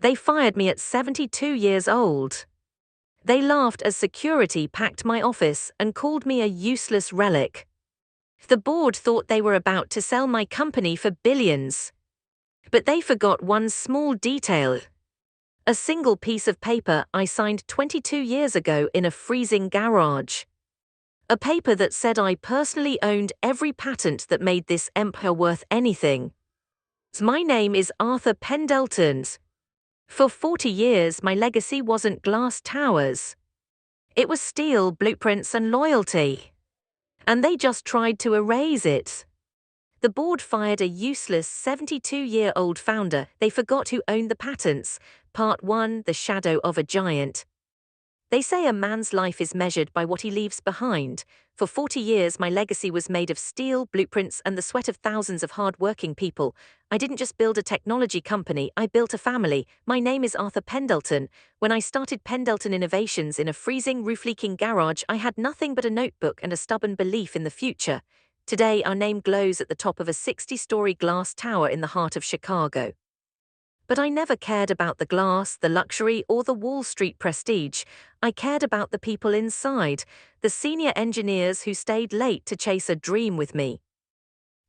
They fired me at 72 years old. They laughed as security packed my office and called me a useless relic. The board thought they were about to sell my company for billions. But they forgot one small detail. A single piece of paper I signed 22 years ago in a freezing garage. A paper that said I personally owned every patent that made this empire worth anything. My name is Arthur Pendleton. For 40 years, my legacy wasn't glass towers. It was steel, blueprints, and loyalty. And they just tried to erase it. The board fired a useless 72-year-old founder. They forgot who owned the patents. Part 1: The Shadow of a Giant. They say a man's life is measured by what he leaves behind. For 40 years, my legacy was made of steel, blueprints, and the sweat of thousands of hard-working people. I didn't just build a technology company, I built a family. My name is Arthur Pendleton. When I started Pendleton Innovations in a freezing, roof-leaking garage, I had nothing but a notebook and a stubborn belief in the future. Today, our name glows at the top of a 60-story glass tower in the heart of Chicago. But I never cared about the glass, the luxury, or the Wall Street prestige. I cared about the people inside, the senior engineers who stayed late to chase a dream with me.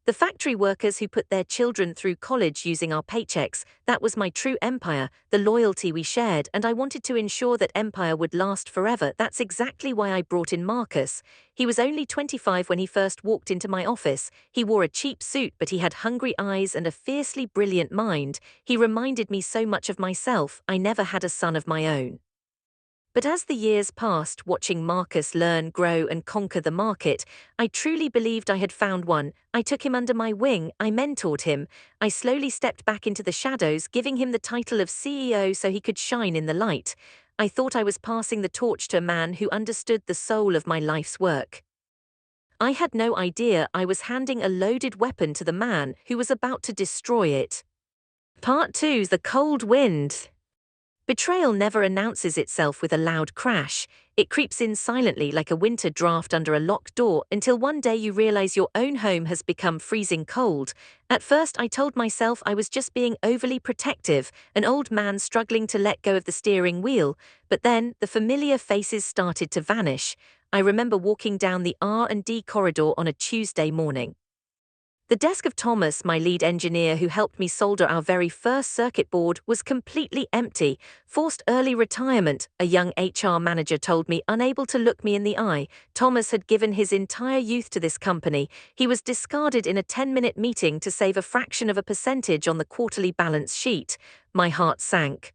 The factory workers who put their children through college using our paychecks. That was my true empire, the loyalty we shared, and I wanted to ensure that empire would last forever. That's exactly why I brought in Marcus. He was only 25 when he first walked into my office. He wore a cheap suit, but he had hungry eyes and a fiercely brilliant mind. He reminded me so much of myself. I never had a son of my own. But as the years passed, watching Marcus learn, grow, and conquer the market, I truly believed I had found one. I took him under my wing, I mentored him. I slowly stepped back into the shadows, giving him the title of CEO so he could shine in the light. I thought I was passing the torch to a man who understood the soul of my life's work. I had no idea I was handing a loaded weapon to the man who was about to destroy it. Part 2: The Cold Wind. Betrayal never announces itself with a loud crash. It creeps in silently like a winter draft under a locked door until one day you realize your own home has become freezing cold. At first, I told myself I was just being overly protective, an old man struggling to let go of the steering wheel. But then, the familiar faces started to vanish. I remember walking down the R&D corridor on a Tuesday morning. The desk of Thomas, my lead engineer who helped me solder our very first circuit board, was completely empty. Forced early retirement, a young HR manager told me, unable to look me in the eye. Thomas had given his entire youth to this company. He was discarded in a 10-minute meeting to save a fraction of a percentage on the quarterly balance sheet. My heart sank.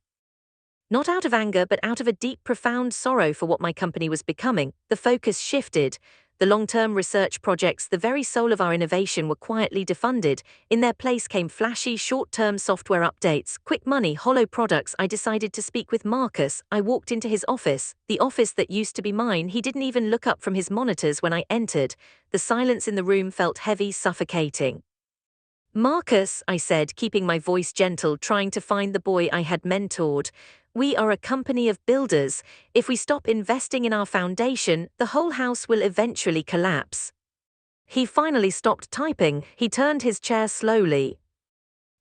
Not out of anger, but out of a deep, profound sorrow for what my company was becoming. The focus shifted. The long-term research projects, the very soul of our innovation, were quietly defunded. In their place came flashy, short-term software updates, quick money, hollow products. I decided to speak with Marcus. I walked into his office, the office that used to be mine. He didn't even look up from his monitors when I entered. The silence in the room felt heavy, suffocating. "Marcus," I said, keeping my voice gentle, trying to find the boy I had mentored. "We are a company of builders. If we stop investing in our foundation, the whole house will eventually collapse." He finally stopped typing. He turned his chair slowly.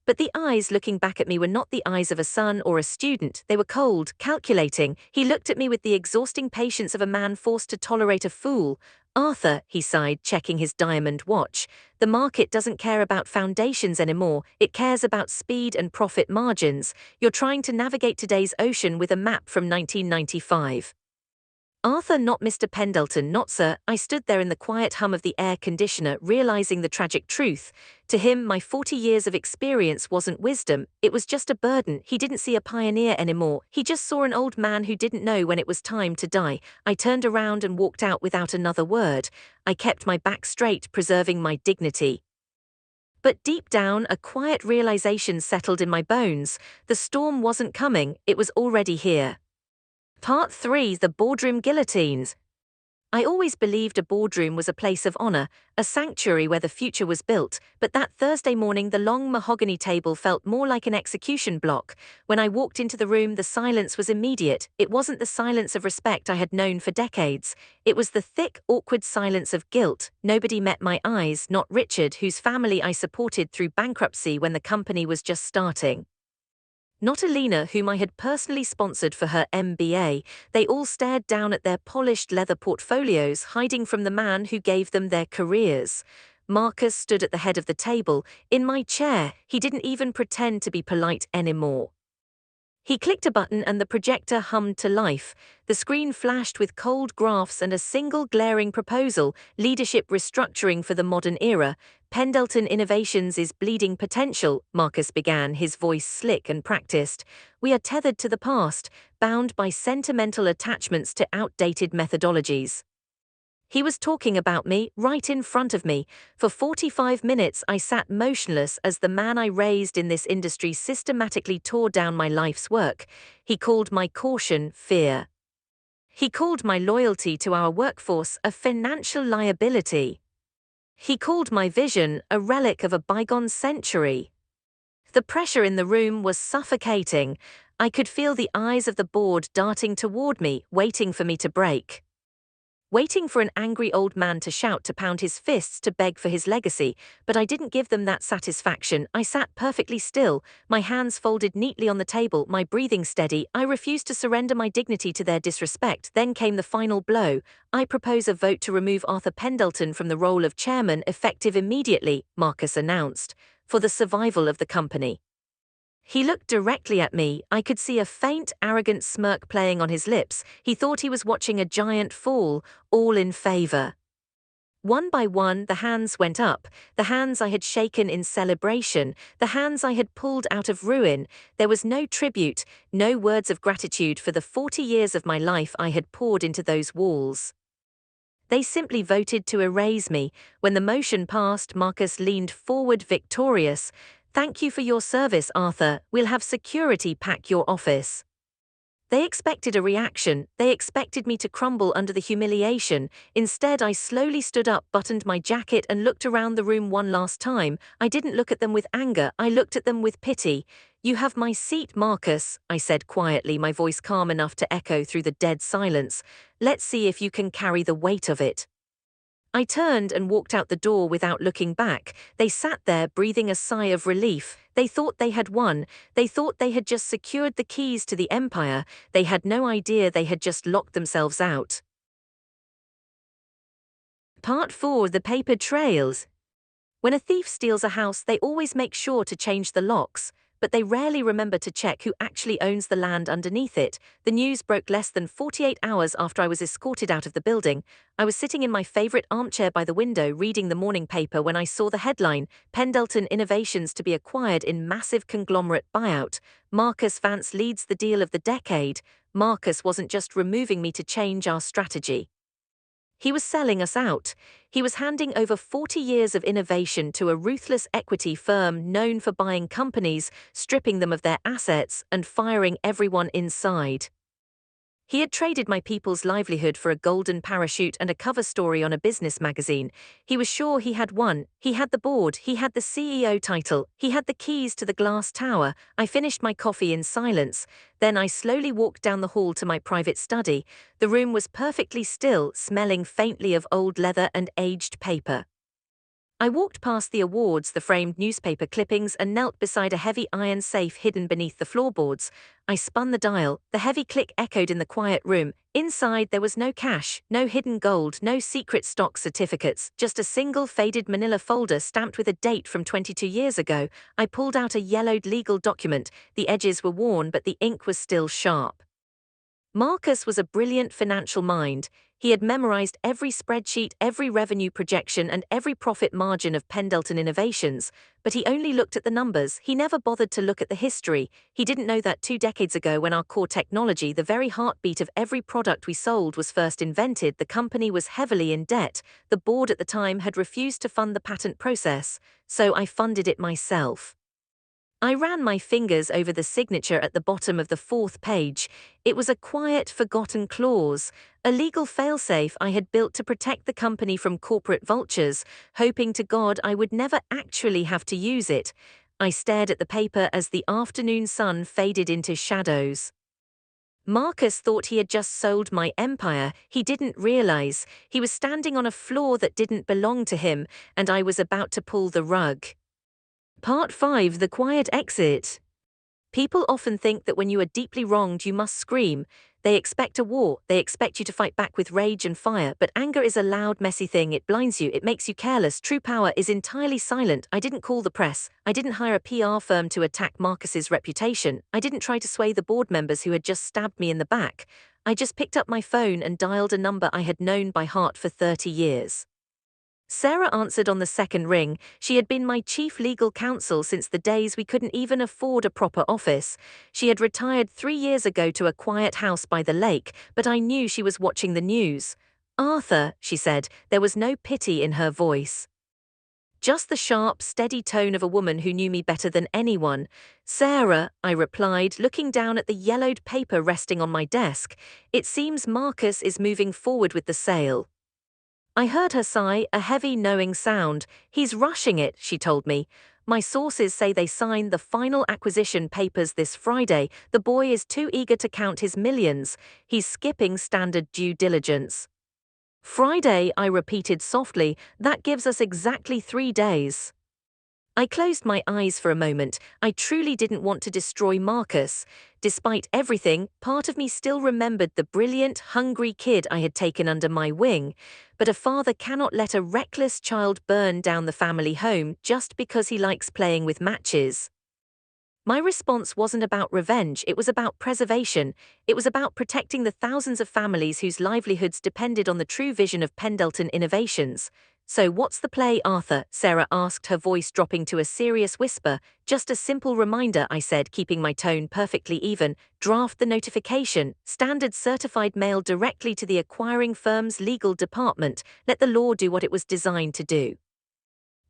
But the eyes looking back at me were not the eyes of a son or a student. They were cold, calculating. He looked at me with the exhausting patience of a man forced to tolerate a fool. "Arthur," he sighed, checking his diamond watch, "the market doesn't care about foundations anymore. It cares about speed and profit margins. You're trying to navigate today's ocean with a map from 1995. "Arthur, not Mr. Pendleton, not sir." I stood there in the quiet hum of the air conditioner, realizing the tragic truth. To him, my 40 years of experience wasn't wisdom, it was just a burden. He didn't see a pioneer anymore, he just saw an old man who didn't know when it was time to die. I turned around and walked out without another word. I kept my back straight, preserving my dignity. But deep down, a quiet realization settled in my bones. The storm wasn't coming, it was already here. Part 3: The Boardroom Guillotines. I always believed a boardroom was a place of honor, a sanctuary where the future was built, but that Thursday morning the long mahogany table felt more like an execution block. When I walked into the room, the silence was immediate. It wasn't the silence of respect I had known for decades. It was the thick, awkward silence of guilt. Nobody met my eyes, not Richard, whose family I supported through bankruptcy when the company was just starting. Not Alina, whom I had personally sponsored for her MBA. They all stared down at their polished leather portfolios, hiding from the man who gave them their careers. Marcus stood at the head of the table, in my chair. He didn't even pretend to be polite anymore. He clicked a button and the projector hummed to life. The screen flashed with cold graphs and a single glaring proposal: leadership restructuring for the modern era. Pendleton Innovations is bleeding potential, Marcus began, his voice slick and practiced. We are tethered to the past, bound by sentimental attachments to outdated methodologies. He was talking about me, right in front of me. For 45 minutes I sat motionless as the man I raised in this industry systematically tore down my life's work. He called my caution fear. He called my loyalty to our workforce a financial liability. He called my vision a relic of a bygone century. The pressure in the room was suffocating. I could feel the eyes of the board darting toward me, waiting for me to break. Waiting for an angry old man to shout, to pound his fists, to beg for his legacy, but I didn't give them that satisfaction. I sat perfectly still, my hands folded neatly on the table, my breathing steady. I refused to surrender my dignity to their disrespect. Then came the final blow. I propose a vote to remove Arthur Pendleton from the role of chairman, effective immediately, Marcus announced, for the survival of the company. He looked directly at me. I could see a faint, arrogant smirk playing on his lips. He thought he was watching a giant fall, all in favor. One by one, the hands went up, the hands I had shaken in celebration, the hands I had pulled out of ruin. There was no tribute, no words of gratitude for the 40 years of my life I had poured into those walls. They simply voted to erase me. When the motion passed, Marcus leaned forward victorious. Thank you for your service, Arthur. We'll have security pack your office. They expected a reaction. They expected me to crumble under the humiliation. Instead, I slowly stood up, buttoned my jacket, and looked around the room one last time. I didn't look at them with anger. I looked at them with pity. You have my seat, Marcus, I said quietly, my voice calm enough to echo through the dead silence. Let's see if you can carry the weight of it. I turned and walked out the door without looking back. They sat there, breathing a sigh of relief. They thought they had won. They thought they had just secured the keys to the empire. They had no idea they had just locked themselves out. Part 4: The Paper Trails. When a thief steals a house, they always make sure to change the locks, but they rarely remember to check who actually owns the land underneath it. The news broke less than 48 hours after I was escorted out of the building. I was sitting in my favorite armchair by the window reading the morning paper when I saw the headline: Pendleton Innovations to be acquired in massive conglomerate buyout. Marcus Vance leads the deal of the decade. Marcus wasn't just removing me to change our strategy. He was selling us out. He was handing over 40 years of innovation to a ruthless equity firm known for buying companies, stripping them of their assets, and firing everyone inside. He had traded my people's livelihood for a golden parachute and a cover story on a business magazine. He was sure he had won. He had the board, he had the CEO title, he had the keys to the glass tower. I finished my coffee in silence. Then I slowly walked down the hall to my private study. The room was perfectly still, smelling faintly of old leather and aged paper. I walked past the awards, the framed newspaper clippings, and knelt beside a heavy iron safe hidden beneath the floorboards. I spun the dial. The heavy click echoed in the quiet room. Inside there was no cash, no hidden gold, no secret stock certificates, just a single faded manila folder stamped with a date from 22 years ago. I pulled out a yellowed legal document. The edges were worn, but the ink was still sharp. Marcus was a brilliant financial mind. He had memorized every spreadsheet, every revenue projection, and every profit margin of Pendleton Innovations, but he only looked at the numbers. He never bothered to look at the history. He didn't know that 2 decades ago, when our core technology, the very heartbeat of every product we sold, was first invented, the company was heavily in debt. The board at the time had refused to fund the patent process, so I funded it myself. I ran my fingers over the signature at the bottom of the 4th page. It was a quiet, forgotten clause, a legal failsafe I had built to protect the company from corporate vultures, hoping to God I would never actually have to use it. I stared at the paper as the afternoon sun faded into shadows. Marcus thought he had just sold my empire. He didn't realize he was standing on a floor that didn't belong to him, and I was about to pull the rug. Part 5: The Quiet Exit. People often think that when you are deeply wronged, you must scream. They expect a war, they expect you to fight back with rage and fire, but anger is a loud, messy thing. It blinds you, it makes you careless. True power is entirely silent. I didn't call the press. I didn't hire a PR firm to attack Marcus's reputation. I didn't try to sway the board members who had just stabbed me in the back. I just picked up my phone and dialed a number I had known by heart for 30 years. Sarah answered on the second ring. She had been my chief legal counsel since the days we couldn't even afford a proper office. She had retired 3 years ago to a quiet house by the lake, but I knew she was watching the news. "Arthur," she said, there was no pity in her voice. Just the sharp, steady tone of a woman who knew me better than anyone. "Sarah," I replied, looking down at the yellowed paper resting on my desk, "it seems Marcus is moving forward with the sale." I heard her sigh, a heavy, knowing sound. "He's rushing it," she told me. "My sources say they sign the final acquisition papers this Friday. The boy is too eager to count his millions. He's skipping standard due diligence." "Friday," I repeated softly. "That gives us exactly 3 days." I closed my eyes for a moment. I truly didn't want to destroy Marcus. Despite everything, part of me still remembered the brilliant, hungry kid I had taken under my wing. But a father cannot let a reckless child burn down the family home just because he likes playing with matches. My response wasn't about revenge, it was about preservation. It was about protecting the thousands of families whose livelihoods depended on the true vision of Pendleton Innovations. "So what's the play, Arthur?" Sarah asked, her voice dropping to a serious whisper. "Just a simple reminder," I said, keeping my tone perfectly even. "Draft the notification, standard certified mail directly to the acquiring firm's legal department. Let the law do what it was designed to do."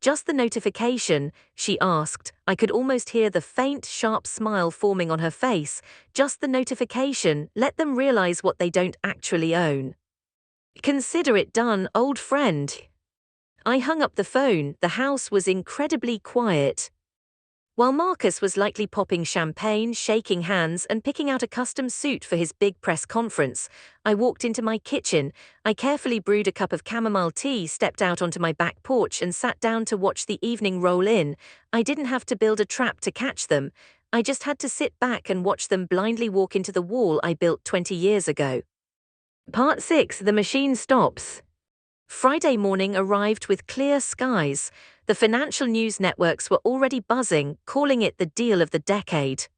"Just the notification?" she asked. I could almost hear the faint, sharp smile forming on her face. "Just the notification, let them realize what they don't actually own." "Consider it done, old friend." I hung up the phone. The house was incredibly quiet. While Marcus was likely popping champagne, shaking hands, and picking out a custom suit for his big press conference, I walked into my kitchen. I carefully brewed a cup of chamomile tea, stepped out onto my back porch, and sat down to watch the evening roll in. I didn't have to build a trap to catch them. I just had to sit back and watch them blindly walk into the wall I built 20 years ago. Part 6: The Machine Stops. Friday morning arrived with clear skies. The financial news networks were already buzzing, calling it the deal of the decade.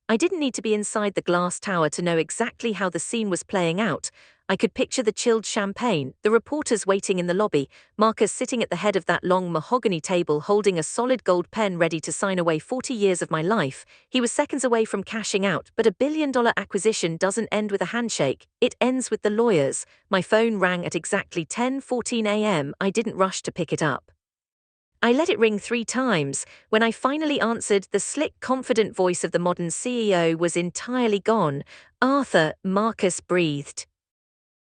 I didn't need to be inside the glass tower to know exactly how the scene was playing out. I could picture the chilled champagne, the reporters waiting in the lobby, Marcus sitting at the head of that long mahogany table holding a solid gold pen ready to sign away 40 years of my life. He was seconds away from cashing out, but $1 billion acquisition doesn't end with a handshake, it ends with the lawyers. My phone rang at exactly 10:14 a.m. I didn't rush to pick it up. I let it ring 3 times. When I finally answered, the slick, confident voice of the modern CEO was entirely gone. "Arthur," Marcus breathed.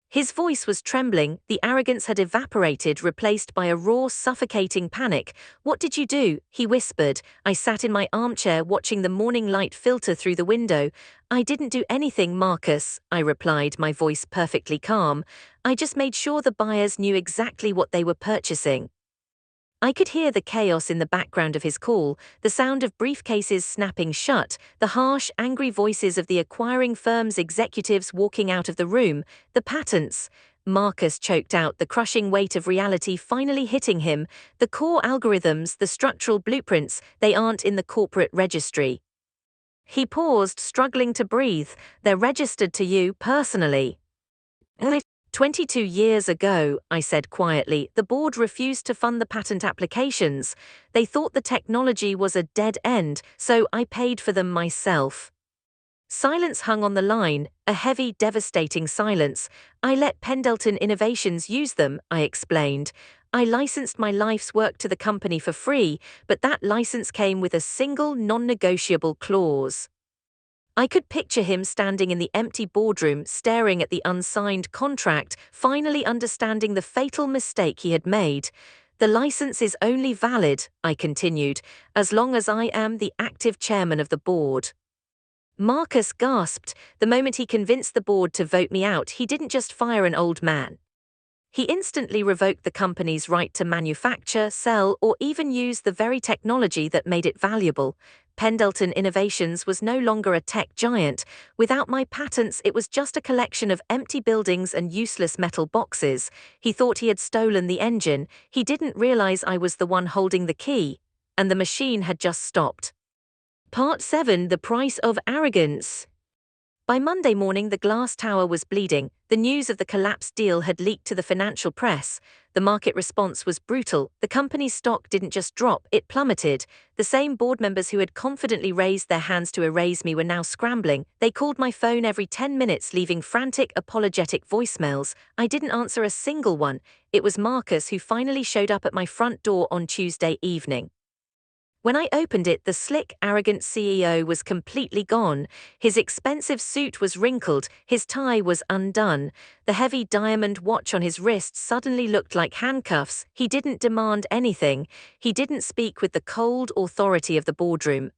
His voice was trembling, the arrogance had evaporated, replaced by a raw, suffocating panic. "What did you do?" he whispered. I sat in my armchair watching the morning light filter through the window. "I didn't do anything, Marcus," I replied, my voice perfectly calm. "I just made sure the buyers knew exactly what they were purchasing." I could hear the chaos in the background of his call, the sound of briefcases snapping shut, the harsh, angry voices of the acquiring firm's executives walking out of the room. "The patents," Marcus choked out, the crushing weight of reality finally hitting him. "The core algorithms, the structural blueprints, they aren't in the corporate registry." He paused, struggling to breathe. "They're registered to you personally." 22 years ago, I said quietly, the board refused to fund the patent applications. They thought the technology was a dead end, so I paid for them myself. Silence hung on the line, a heavy, devastating silence. "I let Pendleton Innovations use them," I explained. "I licensed my life's work to the company for free, but that license came with a single non-negotiable clause." I could picture him standing in the empty boardroom, staring at the unsigned contract, finally understanding the fatal mistake he had made. "The license is only valid," I continued, "as long as I am the active chairman of the board." Marcus gasped. The moment he convinced the board to vote me out, he didn't just fire an old man. He instantly revoked the company's right to manufacture, sell, or even use the very technology that made it valuable. Pendleton Innovations was no longer a tech giant. Without my patents, it was just a collection of empty buildings and useless metal boxes. He thought he had stolen the engine. He didn't realize I was the one holding the key. And the machine had just stopped. Part 7: The Price of Arrogance. By Monday morning, the glass tower was bleeding. The news of the collapsed deal had leaked to the financial press. The market response was brutal. The company's stock didn't just drop, it plummeted. The same board members who had confidently raised their hands to erase me were now scrambling. They called my phone every 10 minutes, leaving frantic, apologetic voicemails. I didn't answer a single one. It was Marcus who finally showed up at my front door on Tuesday evening. When I opened it, the slick, arrogant CEO was completely gone. His expensive suit was wrinkled, his tie was undone. The heavy diamond watch on his wrist suddenly looked like handcuffs. He didn't demand anything. He didn't speak with the cold authority of the boardroom.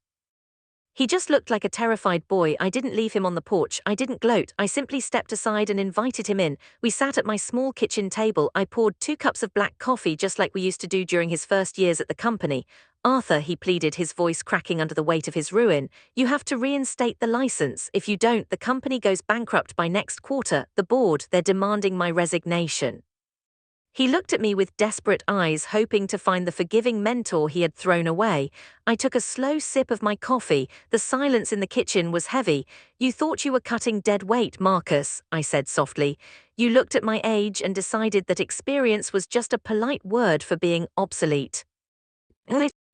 He just looked like a terrified boy. I didn't leave him on the porch. I didn't gloat. I simply stepped aside and invited him in. We sat at my small kitchen table. I poured 2 cups of black coffee just like we used to do during his first years at the company. "Arthur," he pleaded, his voice cracking under the weight of his ruin, "you have to reinstate the license. If you don't, the company goes bankrupt by next quarter. The board, they're demanding my resignation." He looked at me with desperate eyes, hoping to find the forgiving mentor he had thrown away. I took a slow sip of my coffee. The silence in the kitchen was heavy. "You thought you were cutting dead weight, Marcus," I said softly. "You looked at my age and decided that experience was just a polite word for being obsolete."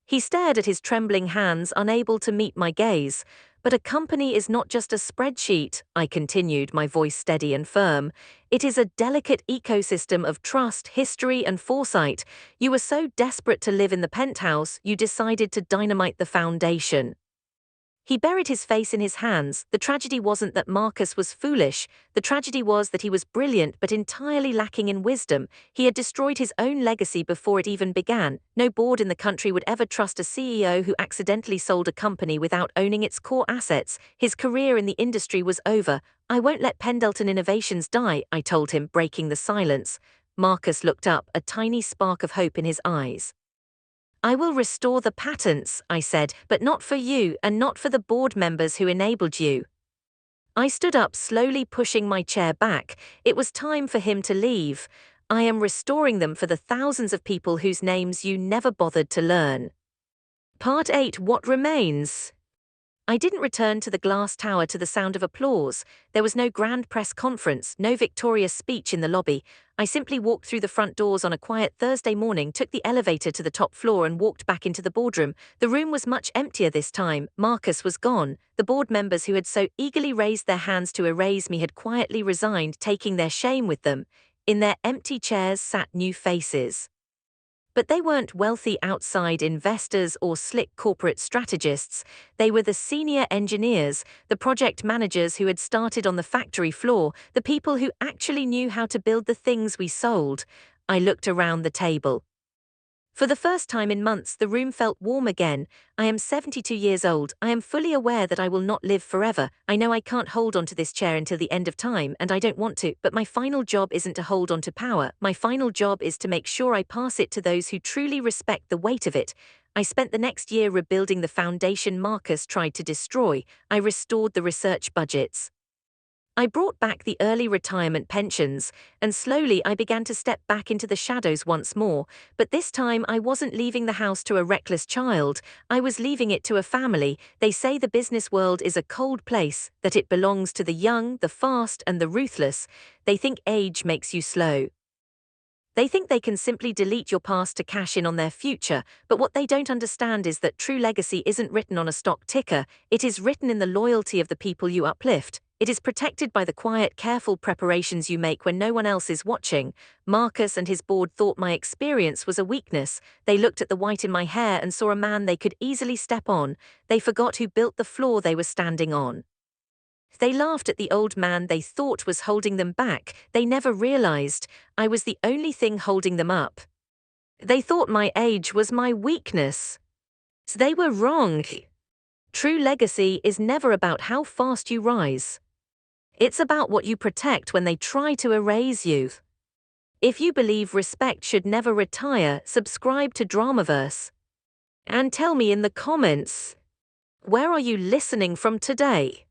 He stared at his trembling hands, unable to meet my gaze. "But a company is not just a spreadsheet," I continued, my voice steady and firm. "It is a delicate ecosystem of trust, history, and foresight. You were so desperate to live in the penthouse, you decided to dynamite the foundation." He buried his face in his hands. The tragedy wasn't that Marcus was foolish. The tragedy was that he was brilliant but entirely lacking in wisdom. He had destroyed his own legacy before it even began. No board in the country would ever trust a CEO who accidentally sold a company without owning its core assets. His career in the industry was over. "I won't let Pendleton Innovations die," I told him, breaking the silence. Marcus looked up, a tiny spark of hope in his eyes. "I will restore the patents," I said, "but not for you and not for the board members who enabled you." I stood up, slowly pushing my chair back. It was time for him to leave. "I am restoring them for the thousands of people whose names you never bothered to learn." Part 8: What Remains. I didn't return to the glass tower to the sound of applause. There was no grand press conference, no victorious speech in the lobby. I simply walked through the front doors on a quiet Thursday morning, took the elevator to the top floor and walked back into the boardroom. The room was much emptier this time. Marcus was gone. The board members who had so eagerly raised their hands to erase me had quietly resigned, taking their shame with them. In their empty chairs sat new faces. But they weren't wealthy outside investors or slick corporate strategists. They were the senior engineers, the project managers who had started on the factory floor, the people who actually knew how to build the things we sold. I looked around the table. For the first time in months, the room felt warm again. I am 72 years old. I am fully aware that I will not live forever. I know I can't hold onto this chair until the end of time, and I don't want to, but my final job isn't to hold onto power. My final job is to make sure I pass it to those who truly respect the weight of it. I spent the next year rebuilding the foundation Marcus tried to destroy. I restored the research budgets. I brought back the early retirement pensions, and slowly I began to step back into the shadows once more. But this time I wasn't leaving the house to a reckless child. I was leaving it to a family. They say the business world is a cold place, that it belongs to the young, the fast, and the ruthless. They think age makes you slow. They think they can simply delete your past to cash in on their future, but what they don't understand is that true legacy isn't written on a stock ticker. It is written in the loyalty of the people you uplift. It is protected by the quiet, careful preparations you make when no one else is watching. Marcus and his board thought my experience was a weakness. They looked at the white in my hair and saw a man they could easily step on. They forgot who built the floor they were standing on. They laughed at the old man they thought was holding them back. They never realized I was the only thing holding them up. They thought my age was my weakness. So they were wrong. True legacy is never about how fast you rise. It's about what you protect when they try to erase you. If you believe respect should never retire, subscribe to DramaVerse. And tell me in the comments, Where are you listening from today?